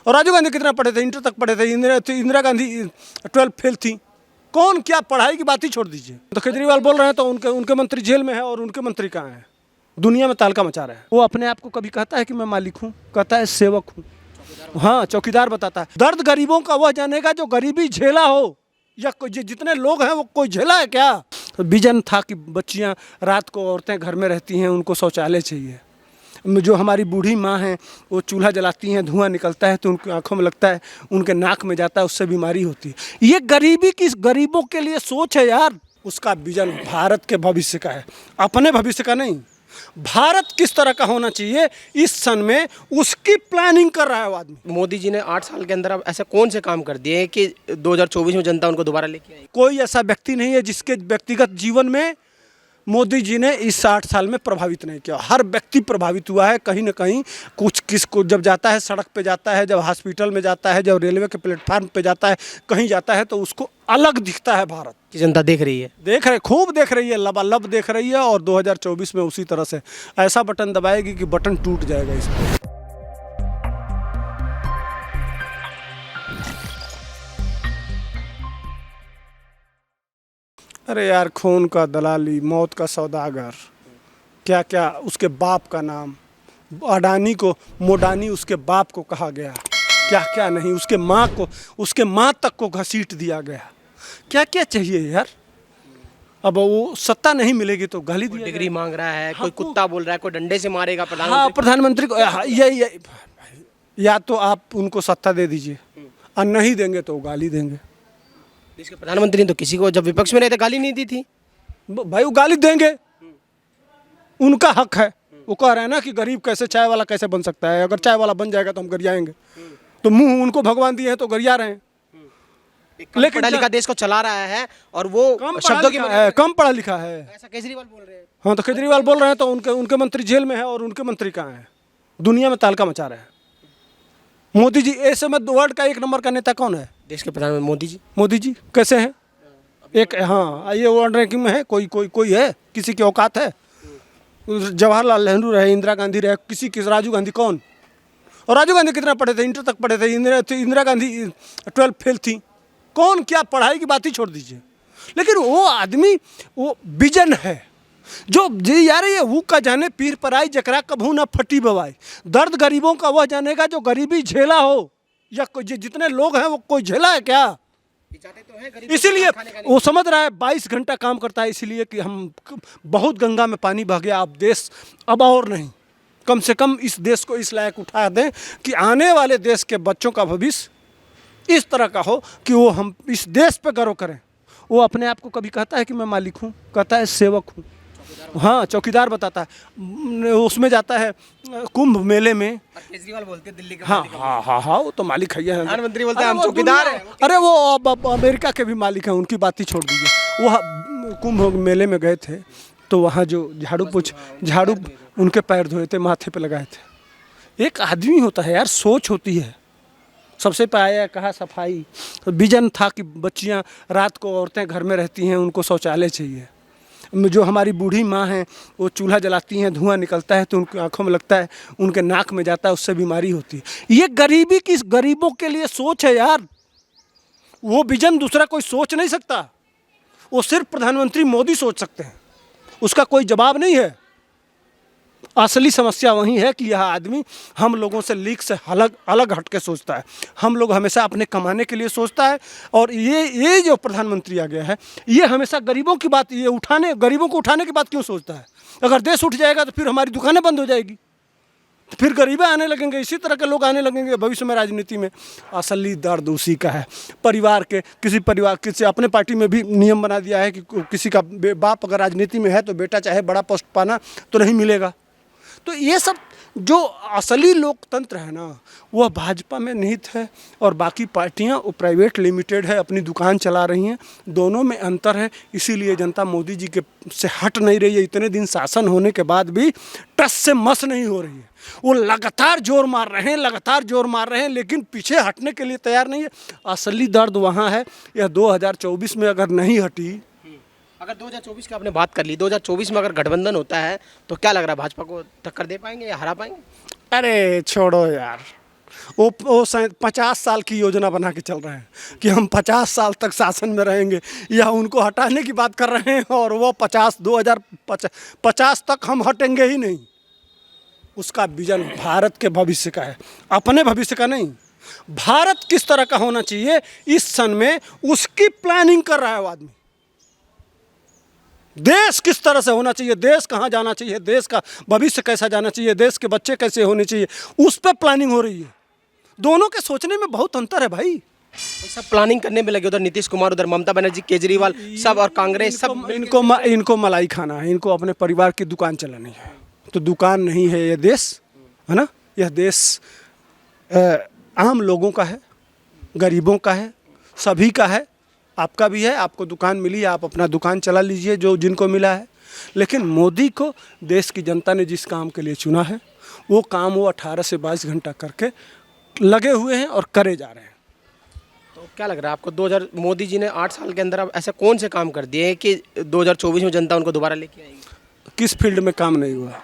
और राजीव गांधी कितना पढ़े थे? इंटर तक पढ़े थे। इंदिरा गांधी 12 फेल थी। कौन क्या पढ़ाई की बात ही छोड़ दीजिए। तो केजरीवाल बोल रहे हैं तो उनके मंत्री जेल में है और उनके मंत्री कहाँ हैं? दुनिया में तालका मचा रहे हैं। वो अपने आप को कभी कहता है कि मैं मालिक हूँ, कहता है सेवक हूँ। हाँ, चौकीदार बताता है। दर्द गरीबों का वह जानेगा जो गरीबी झेला हो, या जितने लोग हैं वो कोई झेला है क्या? विजन था कि बच्चियां रात को, औरतें घर में रहती हैं, उनको शौचालय चाहिए। जो हमारी बूढ़ी माँ हैं वो चूल्हा जलाती हैं, धुआं निकलता है तो उनकी आंखों में लगता है, उनके नाक में जाता है, उससे बीमारी होती है। ये गरीबी की, गरीबों के लिए सोच है यार। उसका विजन भारत के भविष्य का है, अपने भविष्य का नहीं। भारत किस तरह का होना चाहिए इस सन में, उसकी प्लानिंग कर रहा है वो आदमी। मोदी जी ने 8 साल के अंदर अब ऐसे कौन से काम कर दिए हैं कि 2024 में जनता उनको दोबारा लेके आई? कोई ऐसा व्यक्ति नहीं है जिसके व्यक्तिगत जीवन में मोदी जी ने इस 60 साल में प्रभावित नहीं किया। हर व्यक्ति प्रभावित हुआ है कहीं ना कहीं। कुछ किसको जब जाता है, सड़क पे जाता है, जब हॉस्पिटल में जाता है, जब रेलवे के प्लेटफार्म पे जाता है, कहीं जाता है तो उसको अलग दिखता है। भारत की जनता देख रही है, खूब देख रही है, लबालब देख रही है। और 2024 में उसी तरह से ऐसा बटन दबाएगी कि बटन टूट जाएगा इसमें। अरे यार, खून का दलाली, मौत का सौदागर, क्या क्या उसके बाप का नाम, अडानी को मोडानी उसके बाप को कहा गया, क्या क्या नहीं, उसके माँ को, उसके माँ तक को घसीट दिया गया। क्या क्या चाहिए यार? अब वो सत्ता नहीं मिलेगी तो गाली दिया, डिग्री मांग रहा है, कोई कुत्ता बोल रहा है, कोई डंडे से मारेगा प्रधानमंत्री। हाँ, प्रधानमंत्री को ये या तो आप उनको सत्ता दे दीजिए और नहीं देंगे तो गाली देंगे। देश के प्रधानमंत्री ने तो किसी को, जब विपक्ष में रहे थे, गाली नहीं दी थी। भाई वो गाली देंगे, उनका हक है। वो कह रहे हैं ना कि गरीब कैसे चाय वाला कैसे बन सकता है। अगर चाय वाला बन जाएगा तो हम गरियाएंगे। तो मुंह उनको भगवान दिए हैं तो गरिया रहे हैं। लेकिन पढ़ा लिखा देश को चला रहा है और वो शब्दों की कम पढ़ा लिखा है, ऐसा केजरीवाल बोल रहे हैं। हाँ, तो केजरीवाल बोल रहे हैं तो उनके मंत्री जेल में है और उनके मंत्री कहाँ हैं? दुनिया में तालका मचा रहे हैं। मोदी जी ऐसे में वर्ल्ड का 1 नंबर का नेता कौन है? देश के प्रधानमंत्री मोदी जी। मोदी जी कैसे हैं? एक, हाँ, ये वर्ल्ड रैंकिंग में है। कोई है? किसी की औकात है? जवाहरलाल नेहरू रहे, इंदिरा गांधी रहे, राजीव गांधी कौन? और राजीव गांधी कितना पढ़े थे? इंटर तक पढ़े थे। इंदिरा गांधी 12 फेल थी। कौन क्या पढ़ाई की बात ही छोड़ दीजिए। लेकिन वो आदमी, वो विजन है जो जी यार, ये वो का जाने पीर पर आई जकरा कभू ना फटी बवाई। दर्द गरीबों का वह जानेगा जो गरीबी झेला हो, या जितने लोग हैं वो कोई झेला है क्या? इसीलिए वो समझ रहा है 22 घंटा काम करता है, इसलिए कि हम बहुत गंगा में पानी बह गया, अब देश अब और नहीं। कम से कम इस देश को इस लायक उठा दें कि आने वाले देश के बच्चों का भविष्य इस तरह का हो कि वो हम इस देश पे गर्व करें। वो अपने आप को कभी कहता है कि मैं मालिक हूँ, कहता है सेवक हूँ। हाँ, चौकीदार बताता है। उसमें जाता है कुंभ मेले में। केजरीवाल बोलते हैं दिल्ली के, हाँ, वो तो मालिक है। प्रधानमंत्री बोलते हैं हम चौकीदार हैं। अरे वो अब अमेरिका के भी मालिक हैं, उनकी बात ही छोड़ दीजिए। वो कुंभ मेले में गए थे तो वहाँ जो झाड़ू उनके पैर धोए थे, माथे पे लगाए थे। एक आदमी होता है यार, सोच होती है। सबसे पहले कहा सफाई। विजन था कि बच्चियां रात को, औरतें घर में रहती हैं, उनको शौचालय चाहिए। जो हमारी बूढ़ी माँ हैं वो चूल्हा जलाती हैं, धुआं निकलता है तो उनकी आंखों में लगता है, उनके नाक में जाता है, उससे बीमारी होती है। ये गरीबी की, गरीबों के लिए सोच है यार। वो विजन दूसरा कोई सोच नहीं सकता। वो सिर्फ प्रधानमंत्री मोदी सोच सकते हैं, उसका कोई जवाब नहीं है। असली समस्या वही है कि यह आदमी हम लोगों से लीक से अलग हट के सोचता है। हम लोग हमेशा अपने कमाने के लिए सोचता है। और ये जो प्रधानमंत्री आ गया है, ये हमेशा गरीबों की बात, गरीबों को उठाने की बात क्यों सोचता है? अगर देश उठ जाएगा तो फिर हमारी दुकानें बंद हो जाएगी, तो फिर गरीबी आने लगेंगे, इसी तरह के लोग आने लगेंगे भविष्य में राजनीति में। असली दर्द उसी का है। किसी अपने पार्टी में भी नियम बना दिया है कि किसी का बाप अगर राजनीति में है तो बेटा चाहे बड़ा पोस्ट पाना तो नहीं मिलेगा। तो ये सब जो असली लोकतंत्र है ना, वह भाजपा में निहित है। और बाकी पार्टियां वो प्राइवेट लिमिटेड है, अपनी दुकान चला रही हैं। दोनों में अंतर है। इसीलिए जनता मोदी जी के से हट नहीं रही है। इतने दिन शासन होने के बाद भी टस से मस नहीं हो रही है। वो लगातार जोर मार रहे हैं, लेकिन पीछे हटने के लिए तैयार नहीं है। असली दर्द वहाँ है। यह 2024 में अगर नहीं हटी, अगर 2024 की आपने बात कर ली, 2024 में अगर गठबंधन होता है तो क्या लग रहा है, भाजपा को टक्कर दे पाएंगे या हरा पाएंगे? अरे छोड़ो यार, वो 50 साल की योजना बना के चल रहे हैं कि हम 50 साल तक शासन में रहेंगे, या उनको हटाने की बात कर रहे हैं, और वो 2050 तक हम हटेंगे ही नहीं। उसका विजन भारत के भविष्य का है, अपने भविष्य का नहीं। भारत किस तरह का होना चाहिए इस सन में, उसकी प्लानिंग कर रहा है वो आदमी। देश किस तरह से होना चाहिए, देश कहाँ जाना चाहिए, देश का भविष्य कैसा जाना चाहिए, देश के बच्चे कैसे होने चाहिए, उस पर प्लानिंग हो रही है। दोनों के सोचने में बहुत अंतर है भाई। सब प्लानिंग करने में लगे, उधर नीतीश कुमार, उधर ममता बनर्जी, केजरीवाल, सब और कांग्रेस, सब इनको मलाई खाना है, इनको अपने परिवार की दुकान चलानी है। तो दुकान नहीं है ये देश, है ना। यह देश आम लोगों का है, गरीबों का है, सभी का है। आपका भी है, आपको दुकान मिली है, आप अपना दुकान चला लीजिए जो जिनको मिला है। लेकिन मोदी को देश की जनता ने जिस काम के लिए चुना है, वो काम वो 18 से 22 घंटा करके लगे हुए हैं और करे जा रहे हैं। तो क्या लग रहा है आपको, 2000 मोदी जी ने 8 साल के अंदर अब ऐसे कौन से काम कर दिए हैं कि 2024 में जनता उनको दोबारा लेके आएगी? किस फील्ड में काम नहीं हुआ?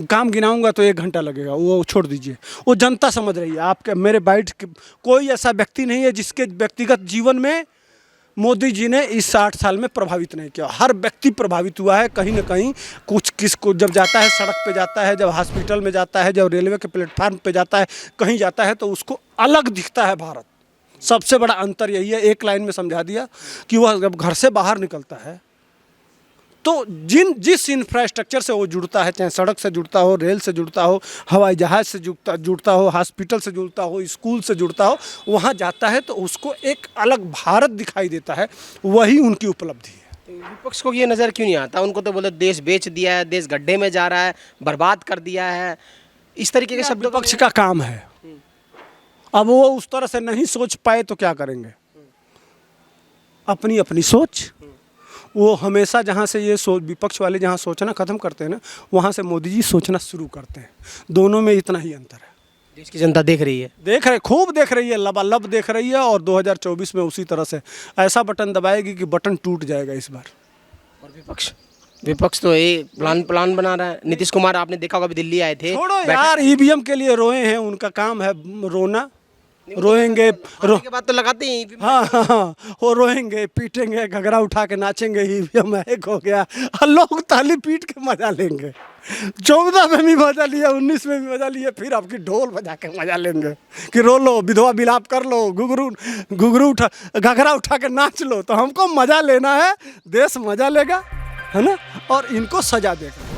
काम गिनाऊंगा तो 1 घंटा लगेगा, वो छोड़ दीजिए। वो जनता समझ रही है। आपके मेरे बाइट कोई ऐसा व्यक्ति नहीं है जिसके व्यक्तिगत जीवन में मोदी जी ने इस 60 साल में प्रभावित नहीं किया। हर व्यक्ति प्रभावित हुआ है कहीं ना कहीं। कुछ किसको जब जाता है, सड़क पे जाता है, जब हॉस्पिटल में जाता है, जब रेलवे के प्लेटफार्म पे जाता है, कहीं जाता है, तो उसको अलग दिखता है भारत। सबसे बड़ा अंतर यही है, एक लाइन में समझा दिया कि वह जब घर से बाहर निकलता है तो जिस इंफ्रास्ट्रक्चर से वो जुड़ता है, चाहे सड़क से जुड़ता हो, रेल से जुड़ता हो, हवाई जहाज़ से जुड़ता हो, हॉस्पिटल से जुड़ता हो, स्कूल से जुड़ता हो, वहाँ जाता है तो उसको एक अलग भारत दिखाई देता है। वही उनकी उपलब्धि है। तो विपक्ष को ये नज़र क्यों नहीं आता? उनको तो बोले देश बेच दिया है, देश गड्ढे में जा रहा है, बर्बाद कर दिया है, इस तरीके के शब्दों विपक्ष का काम है। अब वो उस तरह से नहीं सोच पाए तो क्या करेंगे? अपनी अपनी सोच। वो हमेशा जहाँ से ये सोच, विपक्ष वाले जहाँ सोचना ख़त्म करते हैं ना, वहाँ से मोदी जी सोचना शुरू करते हैं। दोनों में इतना ही अंतर है। देश की जनता देख रही है, खूब देख रही है, लबालब देख रही है। और 2024 में उसी तरह से ऐसा बटन दबाएगी कि बटन टूट जाएगा इस बार। और विपक्ष तो ये प्लान बना रहा है। नीतीश कुमार आपने देखा होगा, अभी दिल्ली आए थे। छोड़ो यार, ईवीएम के लिए रोए हैं, उनका काम है रोना। रोएंगे के बाद तो लगाते ही। हाँ, वो रोएंगे, पीटेंगे, घघरा उठा के नाचेंगे, ईवीएम हैक हो गया, और लोग ताली पीट के मजा लेंगे। 14 में भी मजा लिया, 19 में भी मजा लिया, फिर आपकी ढोल बजा के मजा लेंगे कि रो लो, विधवा विलाप कर लो, घुघरू उठा, घघरा उठा के नाच लो। तो हमको मजा लेना है, देश मजा लेगा, है ना, और इनको सजा देगा।